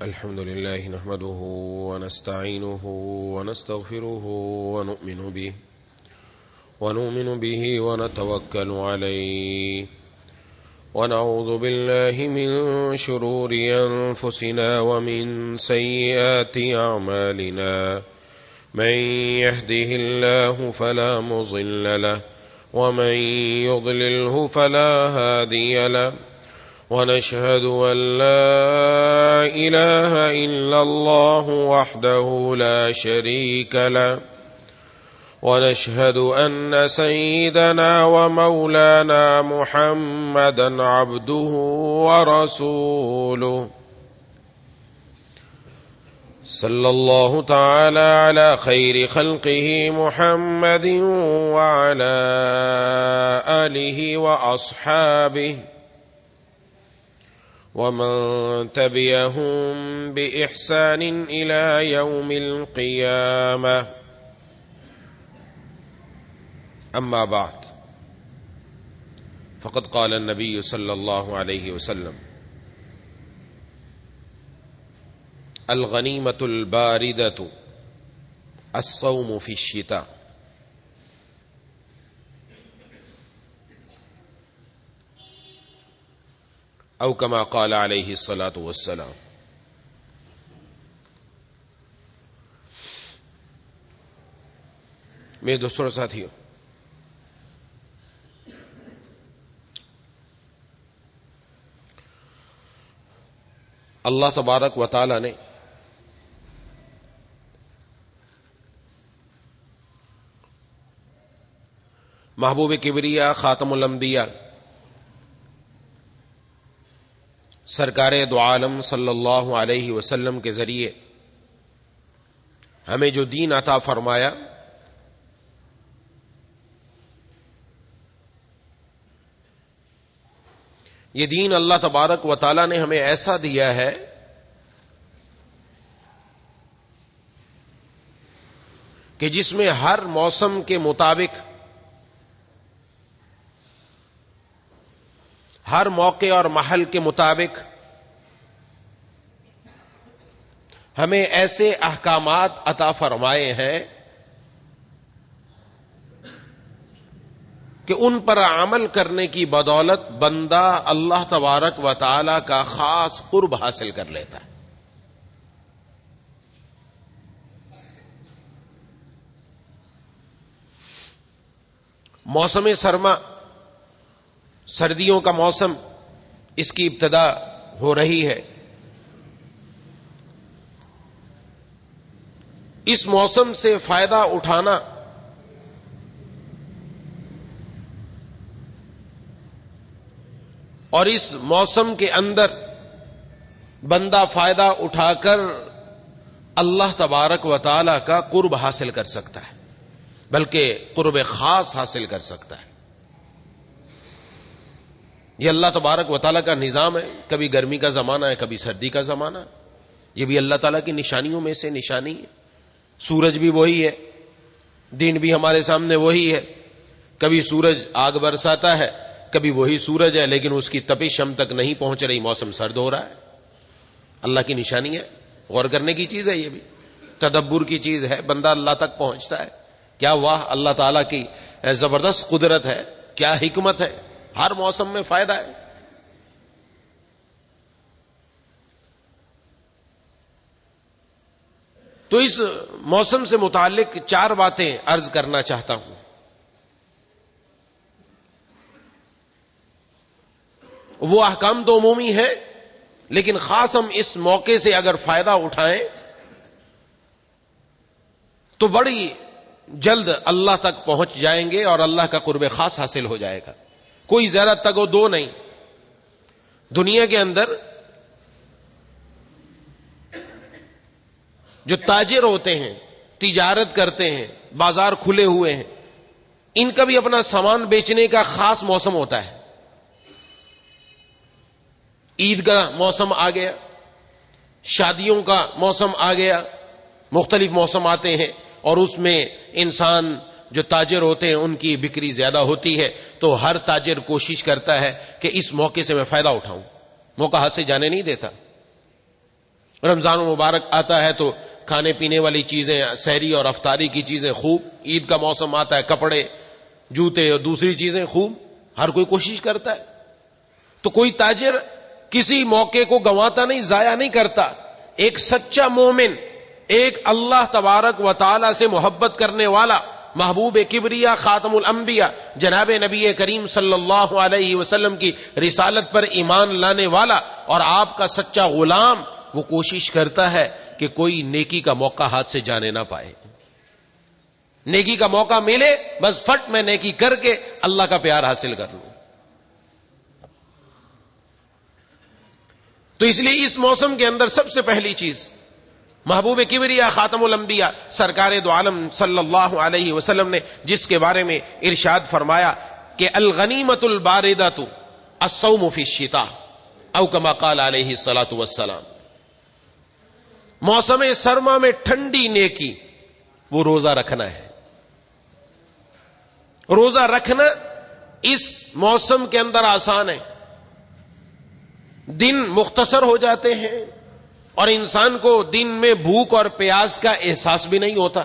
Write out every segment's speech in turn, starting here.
الحمد لله نحمده ونستعينه ونستغفره ونؤمن به ونتوكل عليه ونعوذ بالله من شرور أنفسنا ومن سيئات أعمالنا من يهده الله فلا مضل له ومن يضلله فلا هادي له ونشهد أن لا إله إلا الله وحده لا شريك له ونشهد أن سيدنا ومولانا محمدا عبده ورسوله صلى الله تعالى على خير خلقه محمد وعلى آله وأصحابه ومن تبعهم بإحسان إلى يوم القيامة أما بعد فقد قال النبي صلى الله عليه وسلم الغنيمة الباردة الصوم في الشتاء او كما قال عليه الصلاة والسلام. میرے دوستوں اور ساتھیوں، اللہ تبارک و تعالی نے محبوب کبریا خاتم الانبیاء سرکار دو عالم صلی اللہ علیہ وسلم کے ذریعے ہمیں جو دین عطا فرمایا، یہ دین اللہ تبارک و تعالی نے ہمیں ایسا دیا ہے کہ جس میں ہر موسم کے مطابق، ہر موقع اور محل کے مطابق ہمیں ایسے احکامات عطا فرمائے ہیں کہ ان پر عمل کرنے کی بدولت بندہ اللہ تبارک و تعالی کا خاص قرب حاصل کر لیتا ہے۔ موسم سرما، سردیوں کا موسم، اس کی ابتدا ہو رہی ہے۔ اس موسم سے فائدہ اٹھانا اور اس موسم کے اندر بندہ فائدہ اٹھا کر اللہ تبارک و تعالی کا قرب حاصل کر سکتا ہے، بلکہ قرب خاص حاصل کر سکتا ہے۔ یہ اللہ تبارک و تعالیٰ کا نظام ہے، کبھی گرمی کا زمانہ ہے، کبھی سردی کا زمانہ، یہ بھی اللہ تعالیٰ کی نشانیوں میں سے نشانی ہے۔ سورج بھی وہی ہے، دن بھی ہمارے سامنے وہی ہے، کبھی سورج آگ برساتا ہے، کبھی وہی سورج ہے، لیکن اس کی تپش ہم تک نہیں پہنچ رہی، موسم سرد ہو رہا ہے۔ اللہ کی نشانی ہے، غور کرنے کی چیز ہے، یہ بھی تدبر کی چیز ہے، بندہ اللہ تک پہنچتا ہے۔ کیا واہ اللہ تعالیٰ کی زبردست قدرت ہے، کیا حکمت ہے، ہر موسم میں فائدہ ہے۔ تو اس موسم سے متعلق 4 باتیں عرض کرنا چاہتا ہوں۔ وہ احکام تو عمومی ہے، لیکن خاص ہم اس موقع سے اگر فائدہ اٹھائیں تو بڑی جلد اللہ تک پہنچ جائیں گے اور اللہ کا قرب خاص حاصل ہو جائے گا۔ کوئی زیادہ تگ و دو نہیں۔ دنیا کے اندر جو تاجر ہوتے ہیں، تجارت کرتے ہیں، بازار کھلے ہوئے ہیں، ان کا بھی اپنا سامان بیچنے کا خاص موسم ہوتا ہے۔ عید کا موسم آ گیا، شادیوں کا موسم آ گیا، مختلف موسم آتے ہیں اور اس میں انسان جو تاجر ہوتے ہیں ان کی بکری زیادہ ہوتی ہے، تو ہر تاجر کوشش کرتا ہے کہ اس موقع سے میں فائدہ اٹھاؤں، موقع ہاتھ سے جانے نہیں دیتا۔ رمضان مبارک آتا ہے تو کھانے پینے والی چیزیں، سحری اور افطاری کی چیزیں خوب، عید کا موسم آتا ہے کپڑے جوتے اور دوسری چیزیں خوب، ہر کوئی کوشش کرتا ہے. تو کوئی تاجر کسی موقع کو گنواتا نہیں، ضائع نہیں کرتا. ایک سچا مومن، ایک اللہ تبارک و تعالی سے محبت کرنے والا، محبوب کبریا خاتم الانبیاء جناب نبی کریم صلی اللہ علیہ وسلم کی رسالت پر ایمان لانے والا اور آپ کا سچا غلام، وہ کوشش کرتا ہے کہ کوئی نیکی کا موقع ہاتھ سے جانے نہ پائے. نیکی کا موقع ملے بس فٹ میں نیکی کر کے اللہ کا پیار حاصل کر لوں. تو اس لیے اس موسم کے اندر سب سے پہلی چیز محبوب کبریا خاتم الانبیاء سرکار دو عالم صلی اللہ علیہ وسلم نے جس کے بارے میں ارشاد فرمایا کہ الغنیمت الباردۃ الصوم فی الشتاء او کما قال علیہ الصلاۃ والسلام. موسم سرما میں ٹھنڈی نیکی وہ روزہ رکھنا ہے. روزہ رکھنا اس موسم کے اندر آسان ہے. دن مختصر ہو جاتے ہیں اور انسان کو دن میں بھوک اور پیاس کا احساس بھی نہیں ہوتا.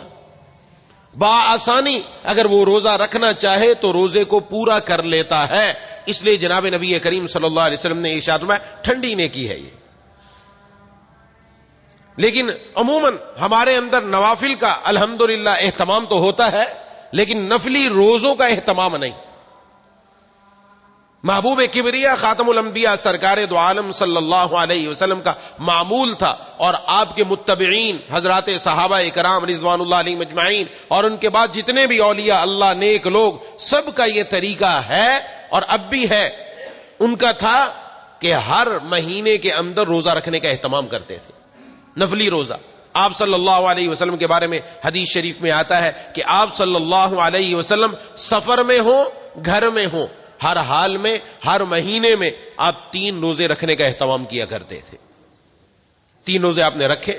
بآسانی اگر وہ روزہ رکھنا چاہے تو روزے کو پورا کر لیتا ہے. اس لیے جناب نبی کریم صلی اللہ علیہ وسلم نے ارشاد فرمایا ٹھنڈی نیکی ہے یہ. لیکن عموماً ہمارے اندر نوافل کا الحمدللہ اہتمام تو ہوتا ہے لیکن نفلی روزوں کا اہتمام نہیں. محبوب کبریا خاتم الانبیاء سرکار دو عالم صلی اللہ علیہ وسلم کا معمول تھا اور آپ کے متبعین حضرات صحابہ کرام رضوان اللہ علیہم اجمعین اور ان کے بعد جتنے بھی اولیاء اللہ نیک لوگ سب کا یہ طریقہ ہے اور اب بھی ہے. ان کا تھا کہ ہر مہینے کے اندر روزہ رکھنے کا اہتمام کرتے تھے، نفلی روزہ. آپ صلی اللہ علیہ وسلم کے بارے میں حدیث شریف میں آتا ہے کہ آپ صلی اللہ علیہ وسلم سفر میں ہوں گھر میں ہوں ہر حال میں ہر مہینے میں آپ 3 روزے رکھنے کا اہتمام کیا کرتے تھے. 3 روزے آپ نے رکھے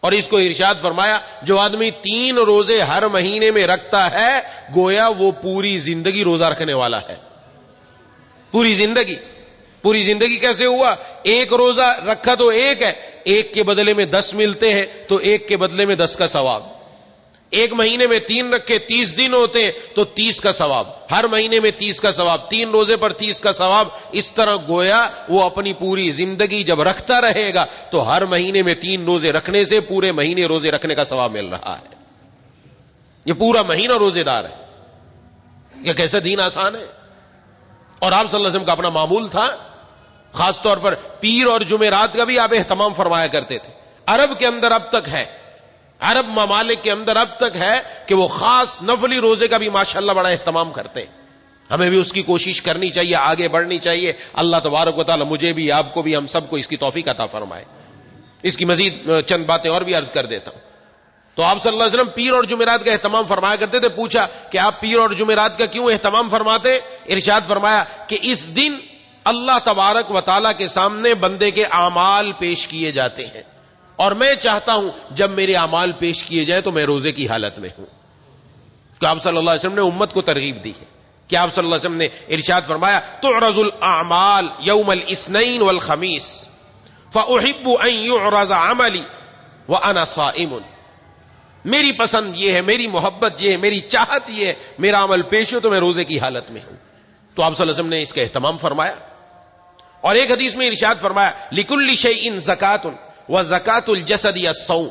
اور اس کو ارشاد فرمایا جو آدمی 3 روزے ہر مہینے میں رکھتا ہے گویا وہ پوری زندگی روزہ رکھنے والا ہے. پوری زندگی کیسے ہوا؟ ایک روزہ رکھا تو ایک ہے، ایک کے بدلے میں 10 ملتے ہیں تو ایک کے بدلے میں 10 کا ثواب. ایک مہینے میں 3 رکھے 30 دن ہوتے ہیں تو 30 کا ثواب. ہر مہینے میں 30 کا ثواب، 3 روزے پر 30 کا ثواب. اس طرح گویا وہ اپنی پوری زندگی جب رکھتا رہے گا تو ہر مہینے میں 3 روزے رکھنے سے پورے مہینے روزے رکھنے کا ثواب مل رہا ہے. یہ پورا مہینہ روزے دار ہے. یہ کیسا دین آسان ہے. اور آپ صلی اللہ علیہ وسلم کا اپنا معمول تھا، خاص طور پر پیر اور جمعرات کا بھی آپ اہتمام فرمایا کرتے تھے. عرب کے اندر اب تک ہے، عرب ممالک کے اندر اب تک ہے کہ وہ خاص نفلی روزے کا بھی ماشاءاللہ بڑا اہتمام کرتے ہیں. ہمیں بھی اس کی کوشش کرنی چاہیے، آگے بڑھنی چاہیے. اللہ تبارک و تعالی مجھے بھی، آپ کو بھی، ہم سب کو اس کی توفیق عطا فرمائے. اس کی مزید چند باتیں اور بھی عرض کر دیتا ہوں. تو آپ صلی اللہ علیہ وسلم پیر اور جمعرات کا اہتمام فرمایا کرتے تھے. پوچھا کہ آپ پیر اور جمعرات کا کیوں اہتمام فرماتے؟ ارشاد فرمایا کہ اس دن اللہ تبارک و تعالی کے سامنے بندے کے اعمال پیش کیے جاتے ہیں اور میں چاہتا ہوں جب میرے اعمال پیش کیے جائیں تو میں روزے کی حالت میں ہوں. کہ آپ صلی اللہ علیہ وسلم نے امت کو ترغیب دی ہے کہ آپ صلی اللہ علیہ وسلم نے ارشاد فرمایا تعرض الاعمال یوم الاثنین والخمیس فاحب ان يعرض عملی وانا صائم. میری پسند یہ ہے، میری محبت یہ ہے، میری چاہت یہ ہے میرا عمل پیش ہو تو میں روزے کی حالت میں ہوں. تو آپ صلی اللہ علیہ وسلم نے اس کا اہتمام فرمایا. اور ایک حدیث میں ارشاد فرمایا لکل شیء زکاۃ وزکاۃ الجسد الصوم.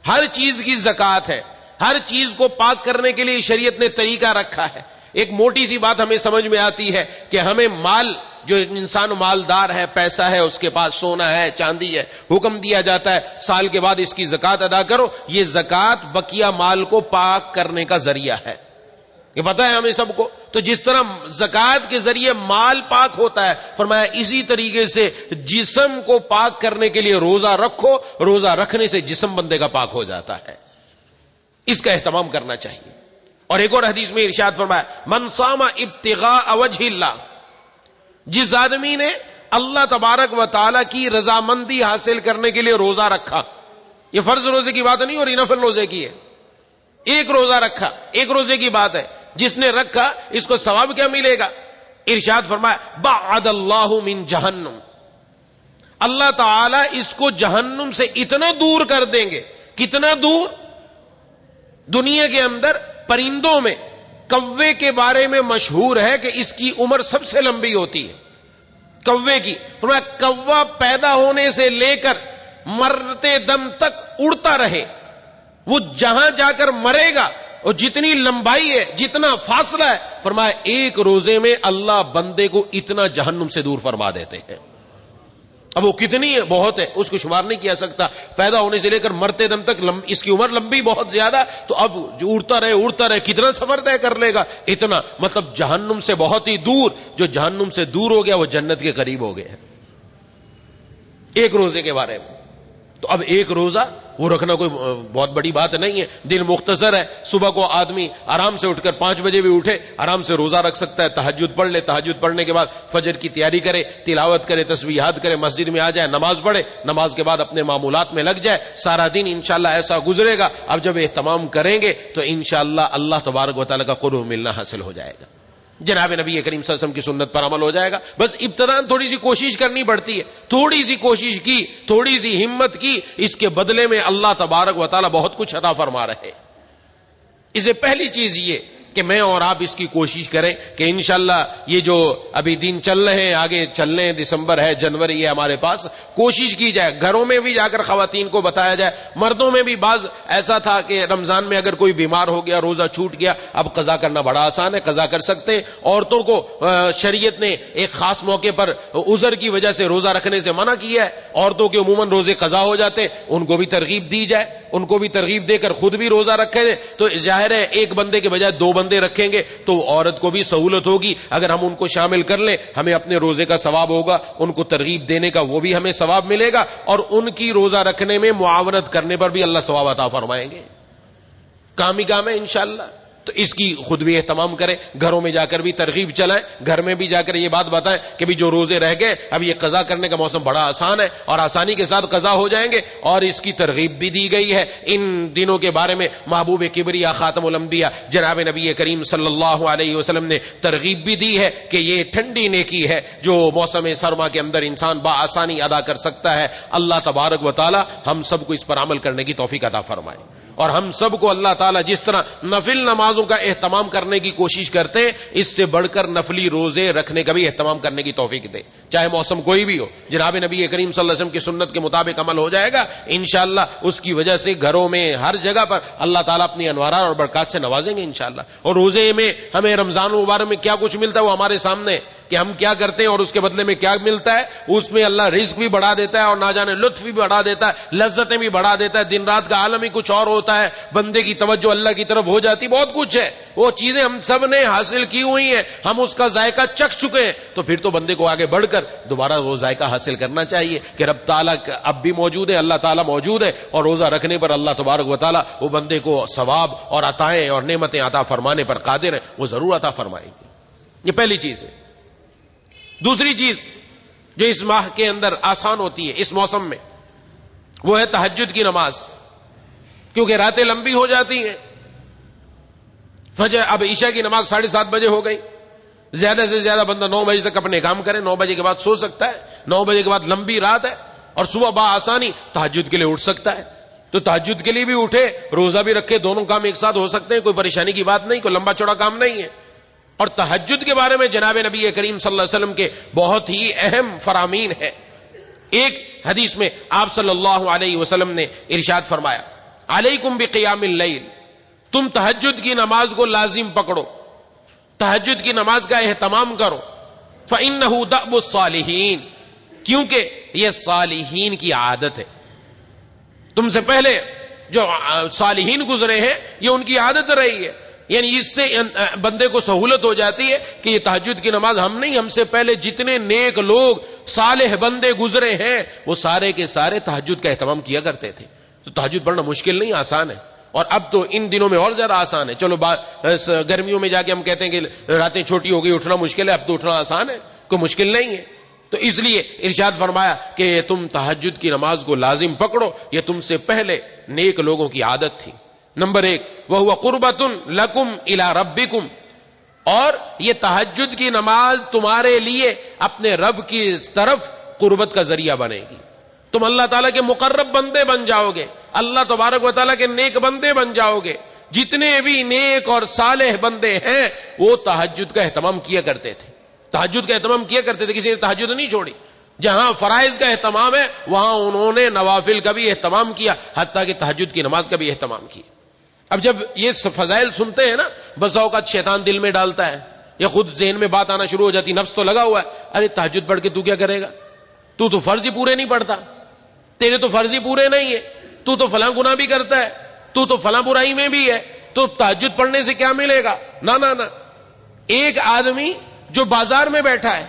ہر چیز کی زکات ہے، ہر چیز کو پاک کرنے کے لیے شریعت نے طریقہ رکھا ہے. ایک موٹی سی بات ہمیں سمجھ میں آتی ہے کہ ہمیں مال، جو انسان مالدار ہے، پیسہ ہے، اس کے پاس سونا ہے، چاندی ہے، حکم دیا جاتا ہے سال کے بعد اس کی زکات ادا کرو. یہ زکات بقیہ مال کو پاک کرنے کا ذریعہ ہے، یہ پتہ ہے ہمیں سب کو. تو جس طرح زکات کے ذریعے مال پاک ہوتا ہے، فرمایا اسی طریقے سے جسم کو پاک کرنے کے لیے روزہ رکھو، روزہ رکھنے سے جسم بندے کا پاک ہو جاتا ہے. اس کا اہتمام کرنا چاہیے. اور ایک اور حدیث میں ارشاد فرمایا من صام ابتغاء وجہ اللہ، جس آدمی نے اللہ تبارک و تعالی کی رضامندی حاصل کرنے کے لیے روزہ رکھا. یہ فرض روزے کی بات نہیں ہو رہی، نفل روزے کی ہے. ایک روزہ رکھا، ایک روزے کی بات ہے. جس نے رکھا اس کو ثواب کیا ملے گا؟ ارشاد فرمایا بعد اللہ من جہنم، اللہ تعالیٰ اس کو جہنم سے اتنا دور کر دیں گے. کتنا دور؟ دنیا کے اندر پرندوں میں کوے کے بارے میں مشہور ہے کہ اس کی عمر سب سے لمبی ہوتی ہے. کوے کی فرمایا کوا پیدا ہونے سے لے کر مرتے دم تک اڑتا رہے, وہ جہاں جا کر مرے گا اور جتنی لمبائی ہے, جتنا فاصلہ ہے, فرمایا ایک روزے میں اللہ بندے کو اتنا جہنم سے دور فرما دیتے ہیں. اب وہ کتنی ہے؟ بہت ہے, اس کو شمار نہیں کیا سکتا. پیدا ہونے سے لے کر مرتے دم تک اس کی عمر لمبی بہت زیادہ, تو اب جو اڑتا رہے کتنا سفر طے کر لے گا؟ اتنا. مطلب جہنم سے بہت ہی دور. جو جہنم سے دور ہو گیا وہ جنت کے قریب ہو گیا. ایک روزے کے بارے میں. تو اب ایک روزہ وہ رکھنا کوئی بہت بڑی بات نہیں ہے. دن مختصر ہے, صبح کو آدمی آرام سے اٹھ کر 5 بجے بھی اٹھے, آرام سے روزہ رکھ سکتا ہے. تہجد پڑھ لے, تہجد پڑھنے کے بعد فجر کی تیاری کرے, تلاوت کرے, تسبیحات کرے, مسجد میں آ جائے, نماز پڑھے, نماز کے بعد اپنے معمولات میں لگ جائے. سارا دن انشاءاللہ ایسا گزرے گا. اب جب اہتمام کریں گے تو انشاءاللہ اللہ تبارک و تعالیٰ کا قرب ملنا حاصل ہو جائے گا. جناب نبی کریم صلی اللہ علیہ وسلم کی سنت پر عمل ہو جائے گا. بس ابتداء تھوڑی سی کوشش کرنی پڑتی ہے, تھوڑی سی کوشش کی, تھوڑی سی ہمت کی, اس کے بدلے میں اللہ تبارک و تعالی بہت کچھ عطا فرما رہے. اس لیے پہلی چیز یہ کہ میں اور آپ اس کی کوشش کریں کہ انشاءاللہ یہ جو ابھی دن چل رہے ہیں, آگے چل رہے ہیں, دسمبر ہے, جنوری ہے ہمارے پاس, کوشش کی جائے گھروں میں بھی جا کر خواتین کو بتایا جائے. مردوں میں بھی بعض ایسا تھا کہ رمضان میں اگر کوئی بیمار ہو گیا, روزہ چھوٹ گیا, اب قضا کرنا بڑا آسان ہے, قضا کر سکتے ہیں. عورتوں کو شریعت نے ایک خاص موقع پر عذر کی وجہ سے روزہ رکھنے سے منع کیا ہے. عورتوں کے عموماً روزے قضا ہو جاتے, ان کو بھی ترغیب دی جائے, ان کو بھی ترغیب دے کر خود بھی روزہ رکھے. تو ظاہر ہے ایک بندے کے بجائے 2 بندے رکھیں گے تو عورت کو بھی سہولت ہوگی. اگر ہم ان کو شامل کر لیں, ہمیں اپنے روزے کا ثواب ہوگا, ان کو ترغیب دینے کا وہ بھی ہمیں ثواب ملے گا, اور ان کی روزہ رکھنے میں معاونت کرنے پر بھی اللہ ثواب عطا فرمائیں گے. کام ہی کام ہے انشاءاللہ. تو اس کی خود بھی اہتمام کریں, گھروں میں جا کر بھی ترغیب چلائیں, گھر میں بھی جا کر یہ بات بتائیں کہ بھی جو روزے رہ گئے اب یہ قضا کرنے کا موسم بڑا آسان ہے اور آسانی کے ساتھ قضا ہو جائیں گے. اور اس کی ترغیب بھی دی گئی ہے. ان دنوں کے بارے میں محبوب کبریا خاتم الانبیاء جناب نبی کریم صلی اللہ علیہ وسلم نے ترغیب بھی دی ہے کہ یہ ٹھنڈی نیکی ہے جو موسم سرما کے اندر انسان بآسانی ادا کر سکتا ہے. اللہ تبارک و تعالی ہم سب کو اس پر عمل کرنے کی توفیق عطا فرمائے, اور ہم سب کو اللہ تعالیٰ جس طرح نفل نمازوں کا اہتمام کرنے کی کوشش کرتے ہیں, اس سے بڑھ کر نفلی روزے رکھنے کا بھی اہتمام کرنے کی توفیق دے, چاہے موسم کوئی بھی ہو. جناب نبی کریم صلی اللہ علیہ وسلم کی سنت کے مطابق عمل ہو جائے گا انشاءاللہ. اس کی وجہ سے گھروں میں ہر جگہ پر اللہ تعالیٰ اپنی انوارات اور برکات سے نوازیں گے انشاءاللہ. اور روزے میں ہمیں رمضان مبارک میں کیا کچھ ملتا ہے وہ ہمارے سامنے, کہ ہم کیا کرتے ہیں اور اس کے بدلے میں کیا ملتا ہے. اس میں اللہ رزق بھی بڑھا دیتا ہے اور نہ جانے لطف بھی بڑھا دیتا ہے, لذتیں بھی بڑھا دیتا ہے. دن رات کا عالم ہی کچھ اور ہوتا ہے, بندے کی توجہ اللہ کی طرف ہو جاتی. بہت کچھ ہے, وہ چیزیں ہم سب نے حاصل کی ہوئی ہیں, ہم اس کا ذائقہ چکھ چکے ہیں. تو پھر تو بندے کو آگے بڑھ کر دوبارہ وہ ذائقہ حاصل کرنا چاہیے کہ رب تعالیٰ اب بھی موجود ہے, اللہ تعالیٰ موجود ہے, اور روزہ رکھنے پر اللہ تبارک و تعالیٰ وہ بندے کو ثواب اور عطائیں اور نعمتیں عطا فرمانے پر قادر ہے, وہ ضرور عطا فرمائیں گے. یہ پہلی چیز ہے. دوسری چیز جو اس ماہ کے اندر آسان ہوتی ہے اس موسم میں, وہ ہے تہجد کی نماز. کیونکہ راتیں لمبی ہو جاتی ہیں. فجر اب عشاء کی نماز 7:30 بجے ہو گئی, زیادہ سے زیادہ بندہ 9 بجے تک اپنے کام کرے, 9 بجے کے بعد سو سکتا ہے, 9 بجے کے بعد لمبی رات ہے, اور صبح بآسانی تہجد کے لیے اٹھ سکتا ہے. تو تہجد کے لیے بھی اٹھے, روزہ بھی رکھے, دونوں کام ایک ساتھ ہو سکتے ہیں, کوئی پریشانی کی بات نہیں, کوئی لمبا چوڑا کام نہیں ہے. اور تہجد کے بارے میں جناب نبی کریم صلی اللہ علیہ وسلم کے بہت ہی اہم فرامین ہے. ایک حدیث میں آپ صلی اللہ علیہ وسلم نے ارشاد فرمایا, علیکم بقیام اللیل, تم تہجد کی نماز کو لازم پکڑو, تہجد کی نماز کا اہتمام کرو. فإنہ دأب الصالحین, کیونکہ یہ صالحین کی عادت ہے. تم سے پہلے جو صالحین گزرے ہیں یہ ان کی عادت رہی ہے. یعنی اس سے بندے کو سہولت ہو جاتی ہے کہ یہ تہجد کی نماز ہم نہیں, ہم سے پہلے جتنے نیک لوگ صالح بندے گزرے ہیں وہ سارے کے سارے تہجد کا اہتمام کیا کرتے تھے. تو تہجد پڑھنا مشکل نہیں, آسان ہے. اور اب تو ان دنوں میں اور زیادہ آسان ہے. چلو گرمیوں میں جا کے ہم کہتے ہیں کہ راتیں چھوٹی ہو گئی, اٹھنا مشکل ہے, اب تو اٹھنا آسان ہے, کوئی مشکل نہیں ہے. تو اس لیے ارشاد فرمایا کہ تم تہجد کی نماز کو لازم پکڑو, یہ تم سے پہلے نیک لوگوں کی عادت تھی. نمبر 1 وَهُوَ قُرْبَةٌ لَكُمْ إِلَىٰ رَبِّكُمْ, اور یہ تہجد کی نماز تمہارے لیے اپنے رب کی طرف قربت کا ذریعہ بنے گی. تم اللہ تعالیٰ کے مقرب بندے بن جاؤ گے, اللہ تبارک و تعالیٰ کے نیک بندے بن جاؤ گے. جتنے بھی نیک اور صالح بندے ہیں وہ تہجد کا اہتمام کیا کرتے تھے, تہجد کا اہتمام کیا کرتے تھے, کسی نے تہجد نہیں چھوڑی. جہاں فرائض کا اہتمام ہے وہاں انہوں نے نوافل کا بھی اہتمام کیا, حتیٰ کہ تہجد کی نماز کا بھی اہتمام کیا. اب جب یہ فضائل سنتے ہیں نا, بس اوقات شیطان دل میں ڈالتا ہے یا خود ذہن میں بات آنا شروع ہو جاتی, نفس تو لگا ہوا ہے, ارے تہجد پڑھ کے تو کیا کرے گا, تو فرض ہی پورے نہیں پڑھتا, تیرے تو فرض ہی پورے نہیں ہے, تو فلاں گناہ بھی کرتا ہے, تو فلاں برائی میں بھی ہے, تو تہجد پڑھنے سے کیا ملے گا. نہ. ایک آدمی جو بازار میں بیٹھا ہے,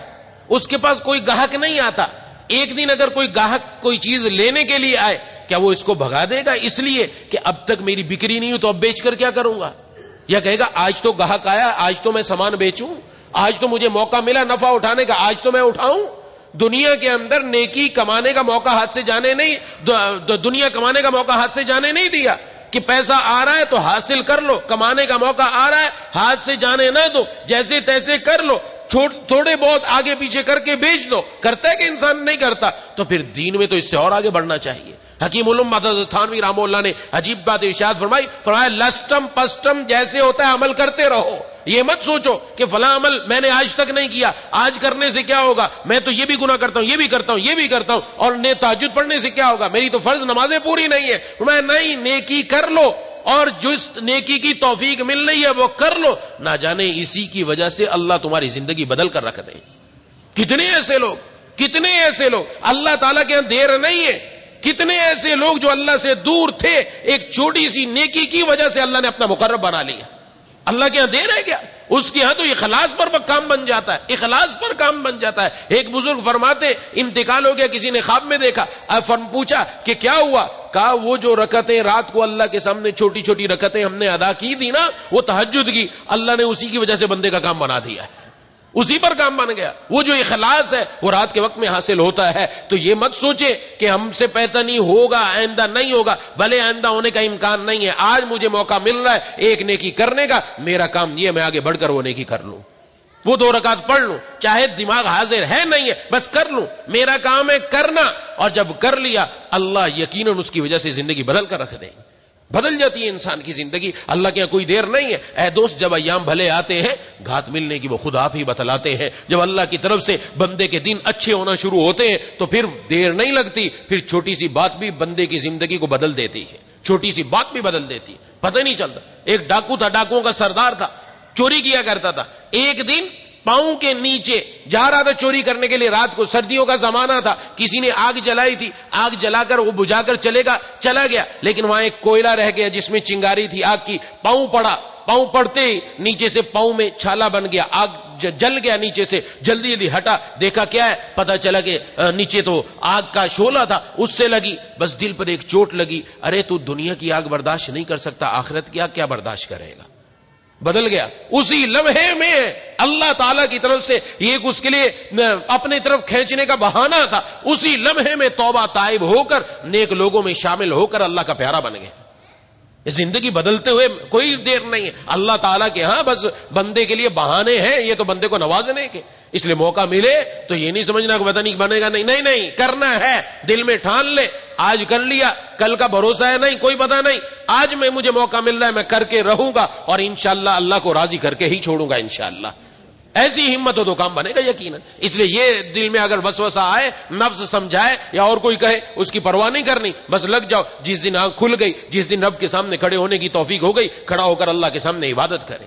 اس کے پاس کوئی گاہک نہیں آتا, ایک دن اگر کوئی گاہک کوئی چیز لینے کے لیے آئے, کیا وہ اس کو بھگا دے گا اس لیے کہ اب تک میری بکری نہیں ہو تو اب بیچ کر کیا کروں گا, یا کہے گا آج تو گاہک آیا, آج تو میں سامان بیچوں, آج تو مجھے موقع ملا نفع اٹھانے کا, آج تو میں اٹھاؤں. دنیا کے اندر نیکی کمانے کا موقع ہاتھ سے جانے نہیں, دنیا کمانے کا موقع ہاتھ سے جانے نہیں دیا کہ پیسہ آ رہا ہے تو حاصل کر لو, کمانے کا موقع آ رہا ہے ہاتھ سے جانے نہ دو, جیسے تیسے کر لو, تھوڑے بہت آگے پیچھے کر کے بیچ دو. کرتا ہے کہ انسان نہیں کرتا, تو پھر دین میں تو اس سے اور آگے بڑھنا چاہیے. حکیم الامہ حضرت تھانوی رحمہ اللہ نے عجیب بات ارشاد فرمایا لسٹم پسٹم جیسے ہوتا ہے عمل کرتے رہو. یہ مت سوچو کہ فلاں عمل میں نے آج تک نہیں کیا, آج کرنے سے کیا ہوگا, میں تو یہ بھی گناہ کرتا ہوں, یہ بھی کرتا ہوں, یہ بھی کرتا ہوں, اور تہجد پڑھنے سے کیا ہوگا, میری تو فرض نمازیں پوری نہیں ہے. میں نہیں, نیکی کر لو, اور جو اس نیکی کی توفیق مل رہی ہے وہ کر لو, نہ جانے اسی کی وجہ سے اللہ تمہاری زندگی بدل کر رکھ دے. کتنے ایسے لوگ اللہ تعالیٰ کے یہاں دیر نہیں ہے, کتنے ایسے لوگ جو اللہ سے دور تھے, ایک چھوٹی سی نیکی کی وجہ سے اللہ نے اپنا مقرب بنا لیا. اللہ کے یہاں دیر ہے کیا, اس کے ہاں تو اخلاص پر کام بن جاتا ہے, اخلاص پر کام بن جاتا ہے. ایک بزرگ فرماتے انتقال ہو گیا, کسی نے خواب میں دیکھا, پوچھا کہ کیا ہوا, کہا وہ جو رکعتیں رات کو اللہ کے سامنے چھوٹی چھوٹی رکعتیں ہم نے ادا کی تھی نا, وہ تہجد کی, اللہ نے اسی کی وجہ سے بندے کا کام بنا دیا ہے, اسی پر کام بن گیا. وہ جو اخلاص ہے وہ رات کے وقت میں حاصل ہوتا ہے. تو یہ مت سوچے کہ ہم سے بہتر نہیں ہوگا, آئندہ نہیں ہوگا, بھلے آئندہ ہونے کا امکان نہیں ہے, آج مجھے موقع مل رہا ہے ایک نیکی کرنے کا, میرا کام یہ میں آگے بڑھ کر وہ نیکی کر لوں, وہ 2 رکعت پڑھ لوں, چاہے دماغ حاضر ہے نہیں ہے بس کر لوں, میرا کام ہے کرنا. اور جب کر لیا اللہ یقیناً اس کی وجہ سے زندگی بدل کر رکھ دیں, بدل جاتی ہے انسان کی زندگی. اللہ کے یہاں کوئی دیر نہیں ہے. اے دوست, جب ایام بھلے آتے ہیں گھات ملنے کی وہ خود آپ ہی بتلاتے ہیں. جب اللہ کی طرف سے بندے کے دن اچھے ہونا شروع ہوتے ہیں تو پھر دیر نہیں لگتی, پھر چھوٹی سی بات بھی بندے کی زندگی کو بدل دیتی ہے, چھوٹی سی بات بھی بدل دیتی ہے, پتہ نہیں چلتا. ایک ڈاکو تھا, ڈاکوؤں کا سردار تھا, چوری کیا کرتا تھا. ایک دن پاؤں کے نیچے جا رہا تھا چوری کرنے کے لیے, رات کو سردیوں کا زمانہ تھا, کسی نے آگ جلائی تھی, آگ جلا کر وہ بجھا کر چلا گیا, لیکن وہاں ایک کوئلہ رہ گیا جس میں چنگاری تھی آگ کی. پاؤں پڑا, پاؤں پڑتے ہی نیچے سے پاؤں میں چھالا بن گیا, آگ جل گیا نیچے سے. جلدی ہٹا, دیکھا کیا ہے, پتا چلا کہ نیچے تو آگ کا شعلہ تھا, اس سے لگی, بس دل پر ایک چوٹ لگی. ارے تو دنیا کی آگ برداشت نہیں کر سکتا, آخرت کی آگ کیا برداشت کرے گا. بدل گیا اسی لمحے میں. اللہ تعالیٰ کی طرف سے یہ اس کے لیے اپنے طرف کھینچنے کا بہانہ تھا. اسی لمحے میں توبہ تائب ہو کر نیک لوگوں میں شامل ہو کر اللہ کا پیارا بن گیا. زندگی بدلتے ہوئے کوئی دیر نہیں ہے. اللہ تعالیٰ کے ہاں بس بندے کے لیے بہانے ہیں, یہ تو بندے کو نوازنے کے. اس لیے موقع ملے تو یہ نہیں سمجھنا کہ پتہ نہیں بنے گا, نہیں کرنا ہے, دل میں ٹھان لے. آج کر لیا, کل کا بھروسہ ہے نہیں, کوئی پتہ نہیں. آج مجھے موقع مل رہا ہے, میں کر کے رہوں گا, اور انشاءاللہ اللہ کو راضی کر کے ہی چھوڑوں گا انشاءاللہ. ایسی ہمت ہو تو کام بنے گا یقیناً. اس لیے یہ دل میں اگر وسوسہ آئے, نفس سمجھائے یا اور کوئی کہے, اس کی پرواہ نہیں کرنی, بس لگ جاؤ. جس دن آنکھ کھل گئی, جس دن رب کے سامنے کھڑے ہونے کی توفیق ہو گئی, کھڑا ہو کر اللہ کے سامنے عبادت کرے.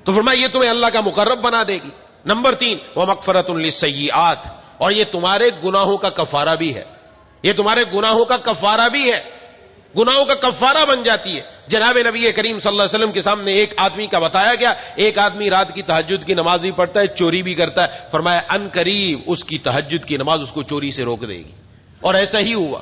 تو فرمایا یہ تمہیں اللہ کا مقرب بنا دے گی. نمبر 3 وَمَغْفِرَةٌ لِلسَّيِّئَاتِ, اور یہ تمہارے گناہوں کا کفارہ بھی ہے. یہ تمہارے گناہوں کا کفارہ بھی ہے, گناہوں کا کفارہ بن جاتی ہے. جناب نبی کریم صلی اللہ علیہ وسلم کے سامنے ایک آدمی کا بتایا گیا, ایک آدمی رات کی تہجد کی نماز بھی پڑھتا ہے, چوری بھی کرتا ہے. فرمایا ان قریب اس کی تہجد کی نماز اس کو چوری سے روک دے گی. اور ایسا ہی ہوا.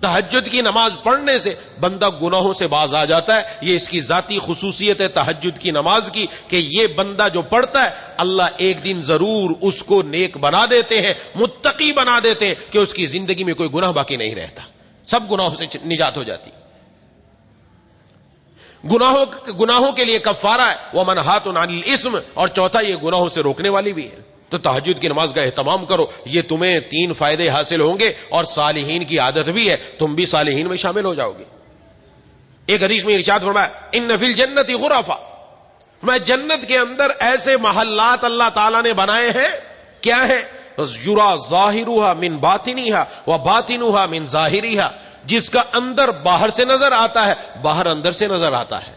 تہجد کی نماز پڑھنے سے بندہ گناہوں سے باز آ جاتا ہے. یہ اس کی ذاتی خصوصیت ہے تہجد کی نماز کی, کہ یہ بندہ جو پڑھتا ہے اللہ ایک دن ضرور اس کو نیک بنا دیتے ہیں, متقی بنا دیتے ہیں, کہ اس کی زندگی میں کوئی گناہ باقی نہیں رہتا, سب گناہوں سے نجات ہو جاتی. گناہوں کے لیے کفارہ ہے, وَمَنْهَاتٌ عَنِ الْإِثْمِ, اور چوتھا یہ گناہوں سے روکنے والی بھی ہے. تو تہجد کی نماز کا اہتمام کرو، یہ تمہیں 3 فائدے حاصل ہوں گے، اور صالحین کی عادت بھی ہے، تم بھی صالحین میں شامل ہو جاؤ گے۔ ایک حدیث میں ارشاد فرمایا ان فی الجنت غرفا، میں جنت کے اندر ایسے محلات اللہ تعالیٰ نے بنائے ہیں، کیا ہے؟ یرا ظاہرھا من باطنھا وباطنھا من ظاہرھا، جس کا اندر باہر سے نظر آتا ہے، باہر اندر سے نظر آتا ہے۔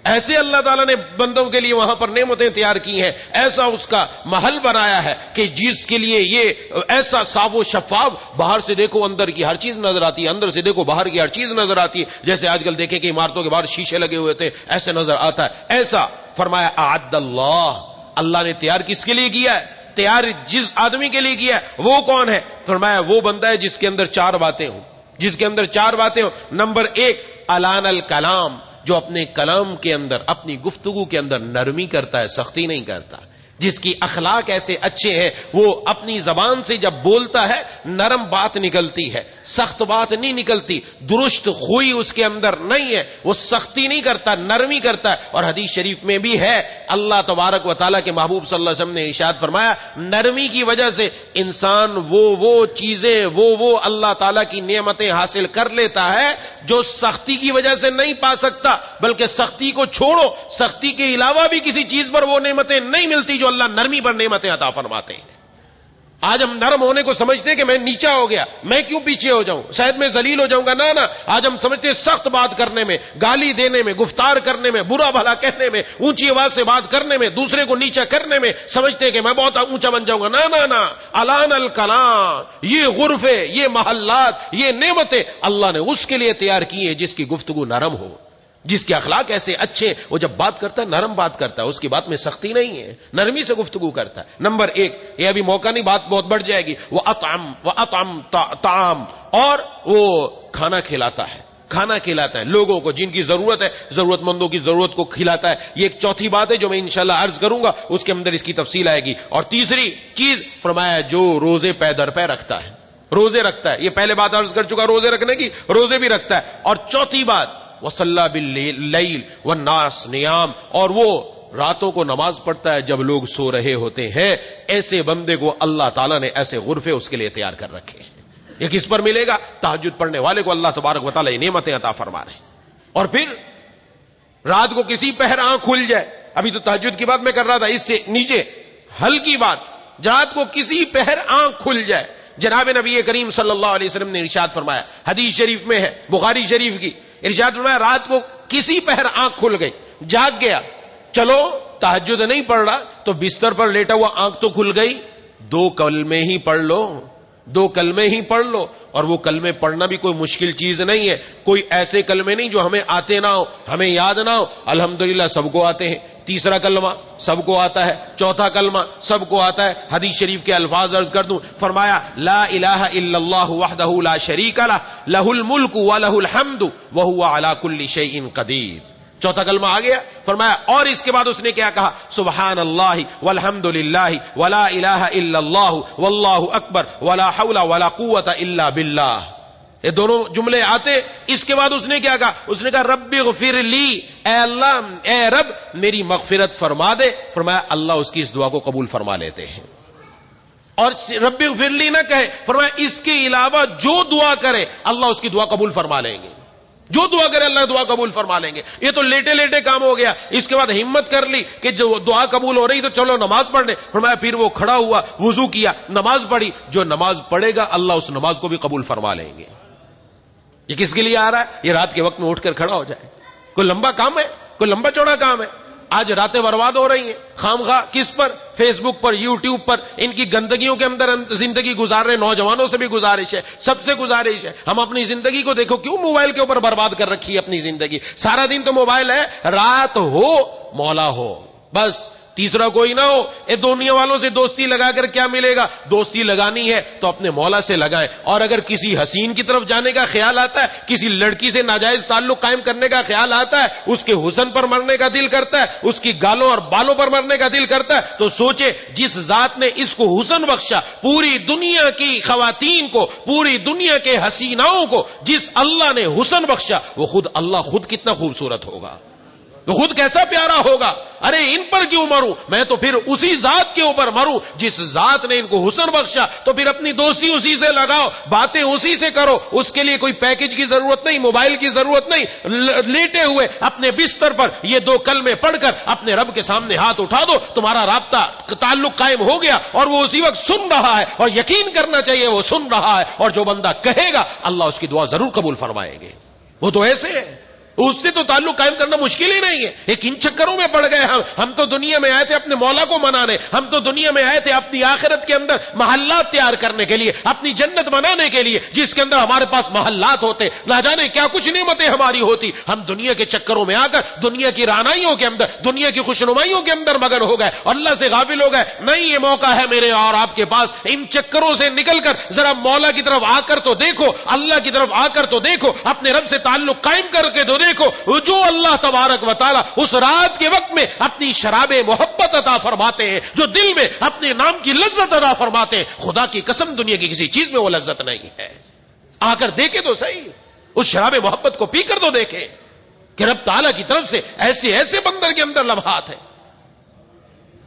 ایسے اللہ تعالیٰ نے بندوں کے لیے وہاں پر نعمتیں تیار کی ہیں، ایسا اس کا محل بنایا ہے کہ جس کے لیے یہ ایسا صاف و شفاف، باہر سے دیکھو اندر کی ہر چیز نظر آتی ہے، اندر سے دیکھو باہر کی ہر چیز نظر آتی ہے۔ جیسے آج کل دیکھیں کہ عمارتوں کے باہر شیشے لگے ہوئے تھے، ایسے نظر آتا ہے۔ ایسا فرمایا اعد اللہ نے تیار کس کے لیے کیا ہے؟ تیار جس آدمی کے لیے کیا ہے وہ کون ہے؟ فرمایا وہ بندہ ہے جس کے اندر 4 باتیں ہوں، جس کے اندر 4 باتیں ہوں۔ نمبر 1 الان الکلام، جو اپنے کلام کے اندر، اپنی گفتگو کے اندر نرمی کرتا ہے، سختی نہیں کرتا، جس کی اخلاق ایسے اچھے ہیں، وہ اپنی زبان سے جب بولتا ہے نرم بات نکلتی ہے، سخت بات نہیں نکلتی، درست خوئی اس کے اندر نہیں ہے، وہ سختی نہیں کرتا، نرمی کرتا ہے۔ اور حدیث شریف میں بھی ہے، اللہ تبارک و تعالیٰ کے محبوب صلی اللہ علیہ وسلم نے ارشاد فرمایا نرمی کی وجہ سے انسان وہ چیزیں وہ اللہ تعالیٰ کی نعمتیں حاصل کر لیتا ہے جو سختی کی وجہ سے نہیں پا سکتا، بلکہ سختی کو چھوڑو، سختی کے علاوہ بھی کسی چیز پر وہ نعمتیں نہیں ملتی جو اللہ نرمی پر نعمتیں عطا فرماتے ہیں۔ آج ہم نرم ہونے کو سمجھتے ہیں کہ میں نیچا ہو گیا، میں کیوں پیچھے ہو جاؤں، شاید میں ذلیل ہو جاؤں گا، نہ آج ہم سمجھتے ہیں سخت بات کرنے میں، گالی دینے میں، گفتار کرنے میں، برا بھلا کہنے میں، اونچی آواز سے بات کرنے میں، دوسرے کو نیچا کرنے میں سمجھتے ہیں کہ میں بہت اونچا بن جاؤں گا، نہ الان الکلام، یہ غرفے، یہ محلات، یہ نعمتیں اللہ نے اس کے لیے تیار کی ہیں جس کی گفتگو نرم ہو، جس کے اخلاق ایسے اچھے، وہ جب بات کرتا ہے نرم بات کرتا ہے، اس کی بات میں سختی نہیں ہے، نرمی سے گفتگو کرتا ہے۔ نمبر 1، یہ ابھی موقع نہیں، بات بہت بڑھ جائے گی، وہ اطعم طعام، اور وہ کھانا کھلاتا ہے، کھانا کھلاتا ہے لوگوں کو جن کی ضرورت ہے، ضرورت مندوں کی ضرورت کو کھلاتا ہے۔ یہ ایک چوتھی بات ہے جو میں انشاءاللہ عرض کروں گا، اس کے اندر اس کی تفصیل آئے گی۔ اور تیسری چیز فرمایا جو روزے پے در پے رکھتا ہے، روزے رکھتا ہے، یہ پہلے بات عرض کر چکا روزے رکھنے کی، روزے بھی رکھتا ہے۔ اور چوتھی بات وصلی باللیل والناس نیام، اور وہ راتوں کو نماز پڑھتا ہے جب لوگ سو رہے ہوتے ہیں۔ ایسے بندے کو اللہ تعالیٰ نے ایسے غرفے اس کے لیے تیار کر رکھے ہیں۔ یہ کس پر ملے گا؟ تہجد پڑھنے والے کو اللہ تبارک و تعالیٰ یہ نعمتیں عطا فرما رہے ہیں۔ اور پھر رات کو کسی پہر آنکھ کھل جائے، ابھی تو تہجد کی بات میں کر رہا تھا، اس سے نیچے ہلکی بات، رات کو کسی پہر آنکھ کھل جائے، جناب نبی کریم صلی اللہ علیہ وسلم نے ارشاد فرمایا، حدیث شریف میں ہے بخاری شریف کی، ارشاد فرمایا رات کو کسی پہر آنکھ کھل گئی، جاگ گیا، چلو تہجد نہیں پڑھ رہا تو بستر پر لیٹا ہوا آنکھ تو کھل گئی، 2 کلمے ہی پڑھ لو، 2 کلمے ہی پڑھ لو۔ اور وہ کلمے پڑھنا بھی کوئی مشکل چیز نہیں ہے، کوئی ایسے کلمے نہیں جو ہمیں آتے نہ ہو، ہمیں یاد نہ ہو، الحمدللہ سب کو آتے ہیں۔ تیسرا کلمہ سب کو آتا ہے، چوتھا کلمہ سب کو آتا ہے۔ حدیث شریف کے الفاظ عرض کر دوں، فرمایا لا الہ الا اللہ وحدہ لا شریک لہ، لہ الملک ولہ الحمد وہو علی کل شیء قدیر۔ چوتھا کلمہ آ گیا، فرمایا اور اس کے بعد اس نے کیا کہا؟ سبحان اللہ والحمد للہ ولا الہ الا اللہ واللہ اکبر ولا حول ولا قوت الا باللہ۔ یہ دونوں جملے آتے، اس کے بعد اس نے کیا کہا؟ اس نے کہا رب اغفر لی، اے اللہ، اے رب میری مغفرت فرما دے۔ فرمایا اللہ اس کی اس دعا کو قبول فرما لیتے ہیں۔ اور رب اغفر لی نہ کہے، فرمایا اس کے علاوہ جو دعا کرے اللہ اس کی دعا قبول فرما لیں گے، جو دعا کرے اللہ دعا قبول فرما لیں گے۔ یہ تو لیٹے لیٹے کام ہو گیا۔ اس کے بعد ہمت کر لی کہ جو دعا قبول ہو رہی تو چلو نماز پڑھنے، فرمایا پھر وہ کھڑا ہوا، وضو کیا، نماز پڑھی، جو نماز پڑھے گا اللہ اس نماز کو بھی قبول فرما لیں گے۔ یہ کس کے لیے آ رہا ہے؟ یہ رات کے وقت میں اٹھ کر کھڑا ہو جائے۔ کوئی لمبا کام ہے؟ کوئی لمبا چوڑا کام ہے؟ آج راتیں برباد ہو رہی ہیں خام خواہ، کس پر؟ فیس بک پر، یوٹیوب پر، ان کی گندگیوں کے اندر زندگی گزار رہے نوجوانوں سے بھی گزارش ہے، سب سے گزارش ہے، ہم اپنی زندگی کو دیکھو، کیوں موبائل کے اوپر برباد کر رکھی ہے اپنی زندگی؟ سارا دن تو موبائل ہے، رات ہو مولا ہو، بس تیسرا کوئی نہ ہو۔ اے دنیا والوں سے دوستی لگا کر کیا ملے گا؟ دوستی لگانی ہے تو اپنے مولا سے لگائیں۔ اور اگر کسی حسین کی طرف جانے کا خیال آتا ہے، کسی لڑکی سے ناجائز تعلق قائم کرنے کا خیال آتا ہے، اس کے حسن پر مرنے کا دل کرتا ہے، اس کی گالوں اور بالوں پر مرنے کا دل کرتا ہے، تو سوچے جس ذات نے اس کو حسن بخشا، پوری دنیا کی خواتین کو، پوری دنیا کے حسیناؤں کو جس اللہ نے حسن بخشا، وہ خود اللہ خود کتنا خوبصورت ہوگا۔ تو خود کیسا پیارا ہوگا. ارے ان پر کیوں مروں, میں تو پھر اسی ذات کے اوپر مروں جس ذات نے ان کو حسن بخشا. تو پھر اپنی دوستی اسی سے لگاؤ, باتیں اسی سے کرو. اس کے لیے کوئی پیکج کی ضرورت نہیں, موبائل کی ضرورت نہیں. لیٹے ہوئے اپنے بستر پر یہ 2 کلمے پڑھ کر اپنے رب کے سامنے ہاتھ اٹھا دو, تمہارا رابطہ تعلق قائم ہو گیا. اور وہ اسی وقت سن رہا ہے, اور یقین کرنا چاہیے وہ سن رہا ہے. اور جو بندہ کہے گا اللہ اس کی دعا ضرور قبول فرمائیں گے. وہ تو ایسے ہے, اس سے تو تعلق قائم کرنا مشکل ہی نہیں ہے. ایک ان چکروں میں پڑ گئے ہم تو دنیا میں آئے تھے اپنے مولا کو منانے, ہم تو دنیا میں آئے تھے اپنی آخرت کے اندر محلات تیار کرنے کے لیے, اپنی جنت بنانے کے لیے جس کے اندر ہمارے پاس محلات ہوتے, نہ جانے کیا کچھ نعمتیں ہماری ہوتی. ہم دنیا کے چکروں میں آ کر دنیا کی رعنائیوں کے اندر, دنیا کی خوشنمائیوں کے اندر مگن ہو گئے, اللہ سے غافل ہو گئے. نہیں, یہ موقع ہے میرے اور آپ کے پاس, ان چکروں سے نکل کر ذرا مولا کی طرف آ کر تو دیکھو, اللہ کی طرف آ کر تو دیکھو, اپنے رب سے تعلق قائم کر کے تو دیکھو. جو اللہ تبارک و تعالی اس رات کے وقت میں اپنی شراب محبت عطا فرماتے ہیں, جو دل میں اپنے نام کی لذت عطا فرماتے ہیں, خدا کی قسم دنیا کی کسی چیز میں وہ لذت نہیں ہے. آ کر دیکھے تو صحیح, اس شراب محبت کو پی کر تو دیکھے کہ رب تعالیٰ کی طرف سے ایسے ایسے بندر کے اندر لمحات ہیں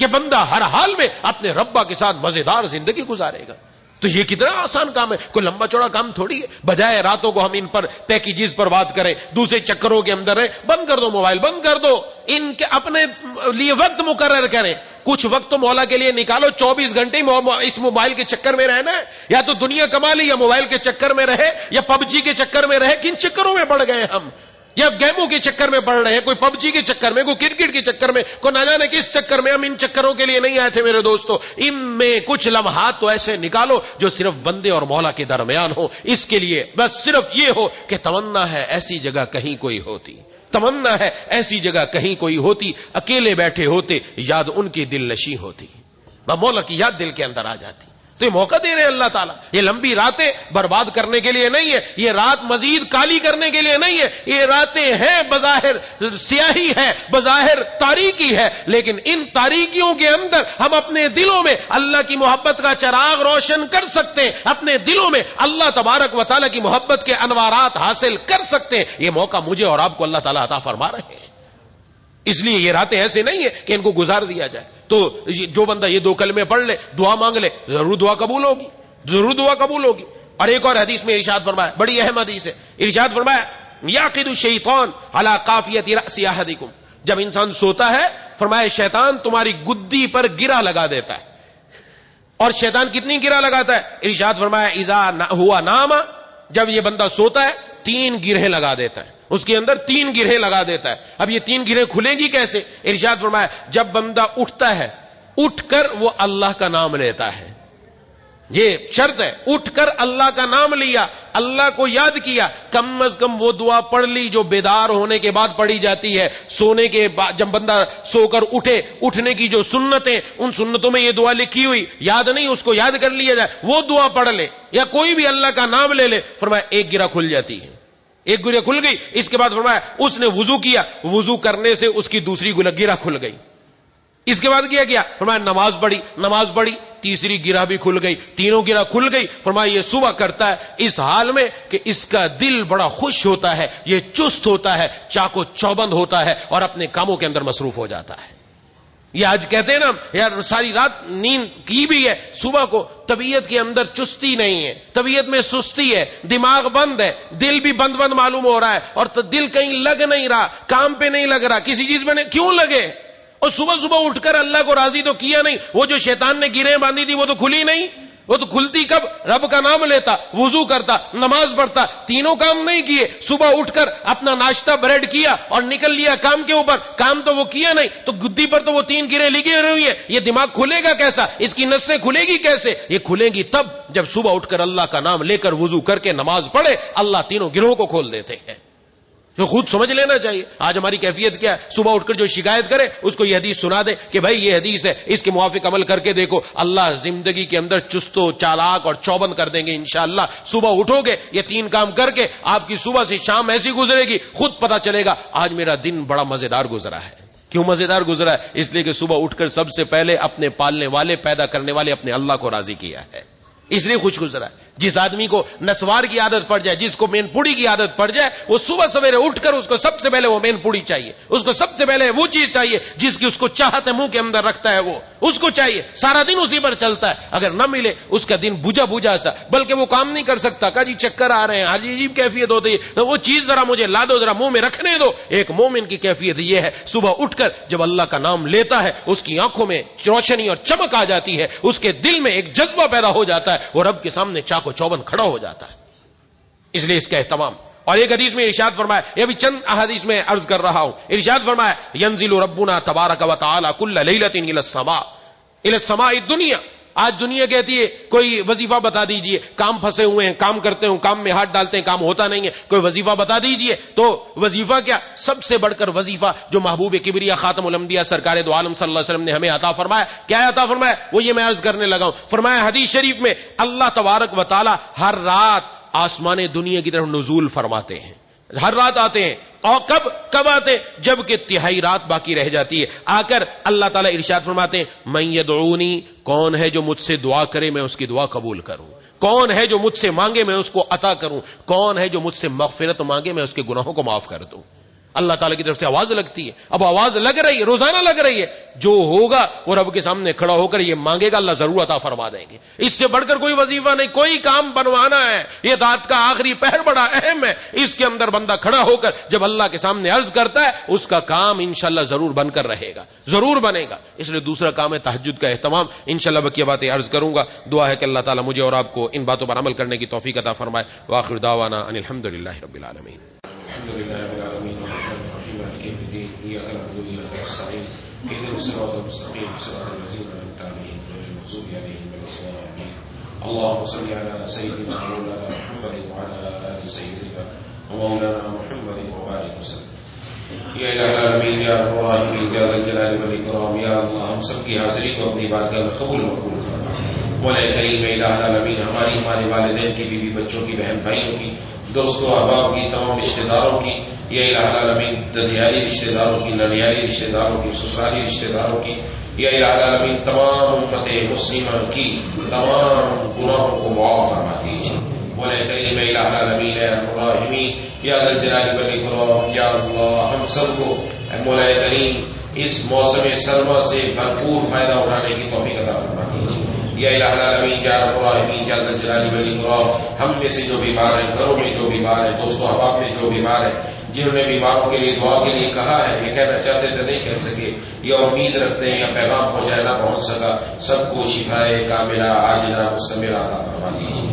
کہ بندہ ہر حال میں اپنے ربا کے ساتھ مزیدار زندگی گزارے گا. تو یہ کتنا آسان کام ہے, کوئی لمبا چوڑا کام تھوڑی ہے. بجائے راتوں کو ہم ان پر پیکیجز پر بات کریں, دوسرے چکروں کے اندر رہیں, بند کر دو موبائل, بند کر دو. ان کے اپنے لیے وقت مقرر کریں. کچھ وقت تو مولا کے لیے نکالو. 24 گھنٹے اس موبائل کے چکر میں رہنا ہے, یا تو دنیا کما لی, یا موبائل کے چکر میں رہے, یا پب جی کے چکر میں رہے. کن چکروں میں پڑ گئے ہم, یا گیموں کے چکر میں پڑ رہے ہیں, کوئی پب جی کے چکر میں, کوئی کرکٹ کے چکر میں, کوئی نہ جانے کس چکر میں. ہم ان چکروں کے لیے نہیں آئے تھے میرے دوستو. ان میں کچھ لمحات تو ایسے نکالو جو صرف بندے اور مولا کے درمیان ہو. اس کے لیے بس صرف یہ ہو کہ تمنا ہے ایسی جگہ کہیں کوئی ہوتی, تمنا ہے ایسی جگہ کہیں کوئی ہوتی, اکیلے بیٹھے ہوتے, یاد ان کی دل نشیں ہوتی, مولا کی یاد دل کے اندر آ جاتی. تو یہ موقع دے رہے ہیں اللہ تعالیٰ. یہ لمبی راتیں برباد کرنے کے لیے نہیں ہے, یہ رات مزید کالی کرنے کے لیے نہیں ہے. یہ راتیں ہیں بظاہر سیاہی ہے, بظاہر تاریکی ہے, لیکن ان تاریکیوں کے اندر ہم اپنے دلوں میں اللہ کی محبت کا چراغ روشن کر سکتے ہیں, اپنے دلوں میں اللہ تبارک و تعالیٰ کی محبت کے انوارات حاصل کر سکتے ہیں. یہ موقع مجھے اور آپ کو اللہ تعالیٰ عطا فرما رہے ہیں. اس لیے یہ راتیں ایسے نہیں ہے کہ ان کو گزار دیا جائے. تو جو بندہ یہ 2 کلمے پڑھ لے, دعا مانگ لے, ضرور دعا قبول ہوگی, ضرور دعا قبول ہوگی. اور ایک اور حدیث میں ارشاد فرمایا, بڑی اہم حدیث ہے, ارشاد فرمایا یعقد الشیطان علی قافیۃ رأس احدکم, جب انسان سوتا ہے فرمایا شیطان تمہاری گدی پر گرہ لگا دیتا ہے. اور شیطان کتنی گرہ لگاتا ہے؟ ارشاد فرمایا اذا ہوا نام, جب یہ بندہ سوتا ہے 3 گرہیں لگا دیتا ہے, اس کے اندر 3 گرہیں لگا دیتا ہے. اب یہ 3 گرہیں کھلیں گی کیسے؟ ارشاد فرمایا جب بندہ اٹھتا ہے, اٹھ کر وہ اللہ کا نام لیتا ہے. یہ شرط ہے, اٹھ کر اللہ کا نام لیا, اللہ کو یاد کیا, کم از کم وہ دعا پڑھ لی جو بیدار ہونے کے بعد پڑھی جاتی ہے. سونے کے بعد جب بندہ سو کر اٹھے, اٹھنے کی جو سنتیں, ان سنتوں میں یہ دعا لکھی ہوئی, یاد نہیں, اس کو یاد کر لیا جائے, وہ دعا پڑھ لے, یا کوئی بھی اللہ کا نام لے لے. فرمایا 1 گرہ کھل جاتی ہے, 1 گرہ کھل گئی. اس کے بعد فرمایا اس نے وضو کیا, وضو کرنے سے اس کی دوسری گرہ کھل گئی. اس کے بعد کیا فرمایا نماز پڑھی, نماز پڑھی, تیسری گرہ بھی کھل گئی, تینوں گرہ کھل گئی. فرمایا یہ صبح کرتا ہے اس حال میں کہ اس کا دل بڑا خوش ہوتا ہے, یہ چست ہوتا ہے, چاق و چوبند ہوتا ہے, اور اپنے کاموں کے اندر مصروف ہو جاتا ہے. یہ آج کہتے ہیں نا یار ساری رات نیند کی بھی ہے, صبح کو طبیعت کے اندر چستی نہیں ہے, طبیعت میں سستی ہے, دماغ بند ہے, دل بھی بند معلوم ہو رہا ہے, اور دل کہیں لگ نہیں رہا, کام پہ نہیں لگ رہا, کسی چیز میں نہیں, کیوں لگے؟ اور صبح اٹھ کر اللہ کو راضی تو کیا نہیں, وہ جو شیطان نے گرہیں باندھی تھی وہ تو کھلی نہیں. وہ تو کھلتی کب؟ رب کا نام لیتا, وضو کرتا, نماز پڑھتا, تینوں کام نہیں کیے. صبح اٹھ کر اپنا ناشتہ بریڈ کیا اور نکل لیا کام کے اوپر, کام تو وہ کیا نہیں, تو گدی پر تو وہ 3 گرہیں لگی ہوئی ہیں. یہ دماغ کھلے گا کیسا؟ اس کی نسیں کھلے گی کیسے؟ یہ کھلیں گی تب جب صبح اٹھ کر اللہ کا نام لے کر وضو کر کے نماز پڑھے, اللہ تینوں گروہوں کو کھول دیتے ہیں. جو خود سمجھ لینا چاہیے. آج ہماری کیفیت کیا ہے؟ صبح اٹھ کر جو شکایت کرے اس کو یہ حدیث سنا دے کہ بھائی یہ حدیث ہے, اس کے موافق عمل کر کے دیکھو, اللہ زندگی کے اندر چست و چالاک اور چوبند کر دیں گے انشاءاللہ. صبح اٹھو گے یہ 3 کام کر کے, آپ کی صبح سے شام ایسی گزرے گی, خود پتا چلے گا آج میرا دن بڑا مزیدار گزرا ہے. کیوں مزیدار گزرا ہے؟ اس لیے کہ صبح اٹھ کر سب سے پہلے اپنے پالنے والے, پیدا کرنے والے اپنے اللہ کو راضی کیا ہے. اس لیے خوش گزرا ہے. جس آدمی کو نسوار کی عادت پڑ جائے, جس کو مین پوڑی کی عادت پڑ جائے, وہ صبح سویرے اٹھ کر اس کو سب سے پہلے وہ مین پوڑی چاہیے, اس کو سب سے پہلے وہ چیز چاہیے جس کی اس کو چاہت ہے, منہ کے اندر رکھتا ہے وہ اس کو چاہیے, سارا دن اسی پر چلتا ہے. اگر نہ ملے اس کا دن بجھا بجھا سا, بلکہ وہ کام نہیں کر سکتا, کہ جی چکر آ رہے ہیں, عجیب کیفیت ہوتی ہے, تو وہ چیز ذرا مجھے لا دو, ذرا منہ میں رکھنے دو. ایک مومن کی کیفیت یہ ہے, صبح اٹھ کر جب اللہ کا نام لیتا ہے اس کی آنکھوں میں روشنی اور چمک آ جاتی ہے, اس کے دل میں ایک جذبہ پیدا ہو جاتا ہے, اور رب کے سامنے چاقو چوبند کھڑا ہو جاتا ہے. اس لیے اس کا اہتمام. اور ایک حدیث میں ارشاد فرمایا, یہ بھی چند احادیث میں عرض کر رہا ہوں, ارشاد فرمایا ینزل ربنا تبارک و تعالی کل لیلۃ الى السماء الدنیا. آج دنیا کہتی ہے کوئی وظیفہ بتا دیجئے, کام پھنسے ہوئے ہیں, کام کرتے ہوں, کام میں ہاتھ ڈالتے ہیں, کام ہوتا نہیں ہے, کوئی وظیفہ بتا دیجئے. تو وظیفہ کیا, سب سے بڑھ کر وظیفہ جو محبوب کبریا خاتم الانبیاء سرکار دو عالم صلی اللہ علیہ وسلم نے ہمیں عطا فرمایا, کیا عطا فرمایا, وہ یہ میں عرض کرنے لگا ہوں. فرمایا حدیث شریف میں اللہ تبارک و تعالی ہر رات آسمان دنیا کی طرف نزول فرماتے ہیں, ہر رات آتے ہیں. اور کب آتے ہیں, جب کہ تہائی رات باقی رہ جاتی ہے. آ کر اللہ تعالیٰ ارشاد فرماتے ہیں من یدعونی, کون ہے جو مجھ سے دعا کرے میں اس کی دعا قبول کروں, کون ہے جو مجھ سے مانگے میں اس کو عطا کروں, کون ہے جو مجھ سے مغفرت مانگے میں اس کے گناہوں کو معاف کر دوں. اللہ تعالیٰ کی طرف سے آواز لگتی ہے. اب آواز لگ رہی ہے, روزانہ لگ رہی ہے. جو ہوگا وہ رب کے سامنے کھڑا ہو کر یہ مانگے گا, اللہ ضرور عطا فرما دیں گے. اس سے بڑھ کر کوئی وظیفہ نہیں, کوئی کام بنوانا ہے, یہ رات کا آخری پہر بڑا اہم ہے. اس کے اندر بندہ کھڑا ہو کر جب اللہ کے سامنے عرض کرتا ہے, اس کا کام انشاءاللہ ضرور بن کر رہے گا, ضرور بنے گا. اس لیے دوسرا کام ہے تہجد کا اہتمام. انشاءاللہ بقیہ باتیں عرض کروں گا. دعا ہے کہ اللہ تعالیٰ مجھے اور آپ کو ان باتوں پر عمل کرنے کی توفیق عطا فرمائے. وآخر دعوانا ان الحمدللہ رب العالمین. الحمدللہ رب العالمین الرحمن الرحیم مالک یوم الدین ایاک نعبد و ایاک نستعین اهدنا الصراط المستقیم صراط الذین انعمت علیہم غیر المغضوب علیہم ولا الضالین. اللهم صل على سيدنا مولانا محمد وعلى آل سيدنا ومولانا محمد وبارك وسلم. یا الہ العالمین یا رب الراحمین یا ذا الجلال والاکرام, یا اللہ ہم سب کی حاضری کو اپنی بارگاہ میں قبول مقبول فرما. مولا کریم الہ العالمین ہماری, ہمارے والدین کی, بیوی بچوں کی, بہن بھائیوں کی, دوستوں احباب کی, تمام رشتہ داروں کی, یا الہ العالمین ددیالی رشتہ داروں کی, ننیالی رشتہ داروں کی, سسرالی رشتہ داروں کی, یا الہ العالمین تمام امت مسلمہ کی تمام گناہوں کو معاف فرما دیجیے. مولا کریم الہ العالمین یا الراحمین یا ذا الجلال والاکرام, یا اللہ ہم سب کو مولا کریم اس موسم سرما سے بھرپور فائدہ اٹھانے کی توفیق عطا فرما دیجیے. یا الہ العالمین یا رب العالمین یا ذا الجلال والاکرام, ہم میں سے جو بیمار ہیں, گھروں میں جو بیمار ہیں, دوستوں احباب میں جو بیمار ہیں, جنہوں نے بیماروں کے لیے دعا کے لیے کہا ہے, یہ کہنا چاہتے تھے نہیں کہہ سکے, یا امید رکھتے ہیں یا پیغام پہنچانا نہ پہنچ سکا, سب کو شفائے کاملہ عاجلہ مستمرہ عطا فرما دیجیے.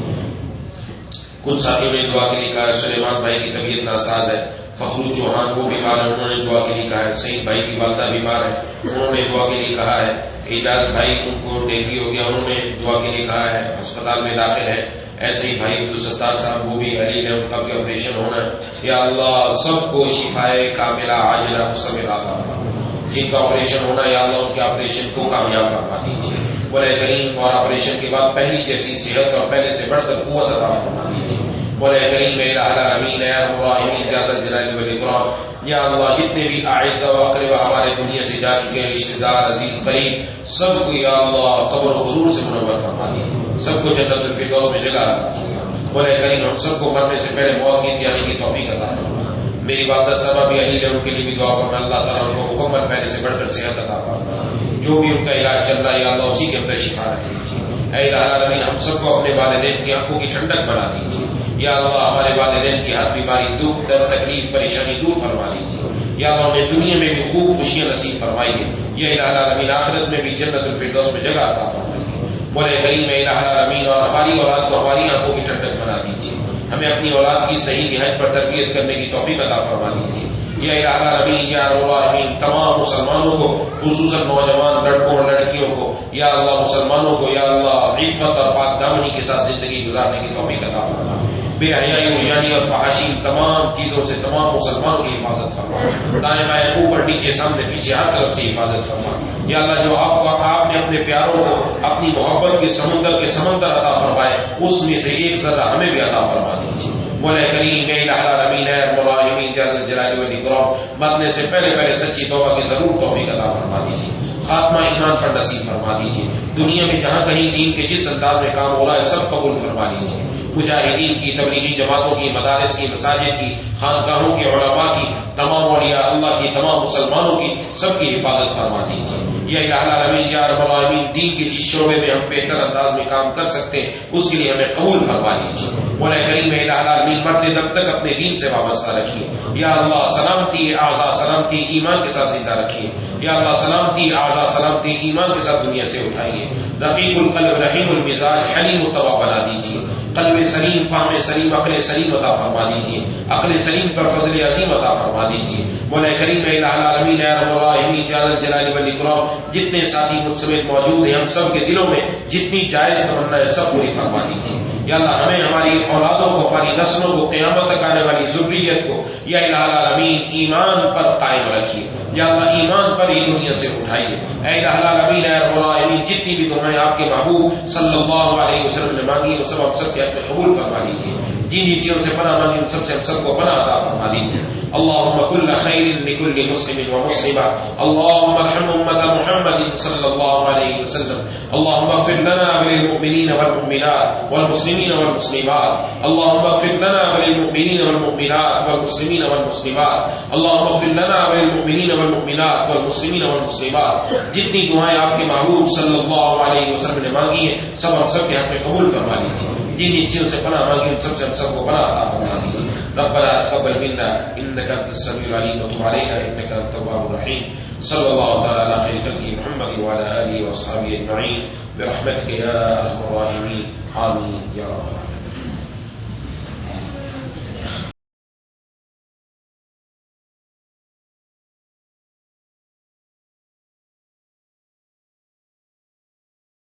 کچھ ساتھیوں نے دعا کے لیے کہا ہے سلیمان بھائی کی طبیعت ناساز ہے, فخر چوہان وہ بیمار ہے, انہوں نے دعا کے لیے کہا ہے. سعید بھائی کی والدہ بیمار ہے, انہوں نے دعا کے لیے کہا ہے. اعجاز بھائی ان کو ڈینگی ہو گیا, انہوں نے دعا کے لیے کہا ہے, ہسپتال میں داخل ہے. ایسے ہی بھائی عبدالستار صاحب وہ بھی علی نے, ان کا بھی آپریشن ہونا ہے. یا اللہ سب کو شفائے کاملہ عاجلہ مستمرہ عطا فرما. جن کا آپریشن ہونا ہے یا اللہ ان کے آپریشن کو کامیاب فرما دیجیے. مولا کریم اور آپریشن کے بعد پہلی جیسی صحت اور پہلے سے بڑھ کر قوت عطا فرما دیجیے. مولا کریم الہ العالمین یا رب الراحمین یا ذا الجلال والاکرام, یا اللہ جتنے بھی اعزاء و اقرباء ہمارے دنیا سے جا چکے ہیں, رشتہ دار عزیز قریب, سب کو یا اللہ قبر و غرور سے منور فرما دیجیے, سب کو جنت الفردوس میں جگہ عطا فرما. مولا کریم ہم سب کو مرنے سے پہلے موت کی تیاری کی توفیق عطا فرما. میری والدہ صاحبہ بھی علی ہے, ان کے لیے بھی دعا فرما, اللہ تعالیٰ ان کو مکمل پہلے سے بڑھ کر صحت عطا فرما. جو بھی ان کا علاج چل رہا ہے یا اللہ اسی کے اندر شفا رکھ دیجیے. اے الہ العالمین ہم سب کو اپنے والدین کی آنکھوں کی ٹھنڈک بنا دیجیے. یا اللہ ہمارے والدین کی ہر بیماری, دکھ, درد, تکلیف, پریشانی دور فرما دیجیے. یا اللہ انہیں دنیا میں بھی خوب خوشیاں نصیب فرمائیے. یا الہ العالمین آخرت میں بھی جنت الفردوس میں جگہ عطا فرمائیے. مولا کریم الہ العالمین اور ہماری اولاد کو ہماری آنکھوں کی ٹھنڈک بنا دیجیے. ہمیں اپنی اولاد کی صحیح نہج پر تربیت کرنے کی توفیق عطا فرما دیجیے. یا الہ العالمین یا رب العالمین تمام مسلمانوں کو, خصوصاً نوجوان لڑکوں اور لڑکیوں کو, یا اللہ مسلمانوں کو یا اللہ عفت اور پاک دامنی کے ساتھ زندگی گزارنے کی توفیق عطا فرما. بے حیائی, عریانی اور فحاشی تمام چیزوں سے تمام مسلمانوں کی حفاظت فرما. دائیں بائیں, اوپر نیچے, سامنے پیچھے, ہر طرف سے حفاظت فرما. یا اللہ جو آپ نے اپنے پیاروں کو اپنی محبت کے سمندر عطا فرمائے, اس میں سے ایک ذرہ ہمیں بھی عطا فرما دیجیے. مولا کریم الہ العالمین ہے الراحمین یا ذا الجلال والاکرام, مرنے سے پہلے سچی توبہ کی ضرور توفیق عطا فرما دیجیے. خاتمہ ایمان پر نصیب فرما دیجیے. دنیا میں جہاں کہیں دین کے جس انداز میں کام ہو رہا ہے سب قبول فرما لیجیے. مجاہدین کی، تبلیغی جماعتوں کی، مدارس کی، مساجد کی، خانقاہوں کے علماء کی، تمام اولیاء اللہ کی، تمام مسلمانوں کی سب کی حفاظت فرما دیجیے. یا الہ العالمین، یا رب العالمین، دین کے جس شعبے میں ہم بہتر انداز میں کام کر سکتے ہیں اس کے لیے ہمیں قبول فرما لیجیے. مولا کریم الہ العالمین مرتے دم تک اپنے دین سے وابستہ رکھیے. یا اللہ سلامتی اعضاء، سلامتی ایمان کے ساتھ زندہ رکھیے. یا اللہ سلامتی اعضاء، سلامتی ایمان کے ساتھ دنیا سے اٹھائیے. رقیق القلب، رحیم المزاج، حلیم الطبع بنا دیجیے. قلب سلیم، فہم سلیم، عقل سلیم عطا فرما دیجیے. عقل سلیم پر فضل عظیم عطا فرما دیجیے. مولا کریم الہ العالمین یا رب العالمین یا ذا الجلال والاکرام، جتنے ساتھی مجھ سمیت موجود ہیں ہم سب کے دلوں میں جتنی جائز تمنا ہے سب پوری فرما دیجیے. یا اللہ ہمیں، ہماری اولادوں کو، ہماری نسلوں کو، قیامت تک آنے والی ذریت کو یا الہ العالمین ایمان پر قائم رکھیے. یا اللہ ایمان پر ہی دنیا سے اٹھائیے. اے الہ العالمین یا رب العالمین، جتنی بھی دعائیں آپ کے محبوب صلی اللہ علیہ وسلم نے مانگی وہ سب ہم سب کے حق میں قبول فرما لیجیے. جن جن چیزوں سے پناہ مانگی ان سب سے ہم سب کو پناہ عطا فرما دیجیے. اللهم كل خير لكل مسلم ومسلمة، اللهم ارحم أمة محمد صلى الله عليه وسلم. اللهم اغفر لنا وللمؤمنين والمؤمنات والمسلمين والمسلمات. اللهم اغفر لنا وللمؤمنين والمؤمنات والمسلمين والمسلمات. اللهم اغفر لنا وللمؤمنين والمؤمنات والمسلمين والمسلمات. جتنی دعائیں آپ کے محبوب صلی اللہ علیہ وسلم نے مانگی ہیں سب ہم سب کے حق میں قبول فرما لیجیے. جن جن چیزوں سے پناہ مانگی ان سب سے ہم سب کو پناہ عطا فرما دیجیے. ربنا تقبل منا انك انت السميع العليم وتب علينا انك انت التواب الرحيم. صلى الله تعالى على خير خلقه محمد وعلى اله واصحابه اجمعين برحمتك يا ارحم الراحمين. آمين يا رب العالمين.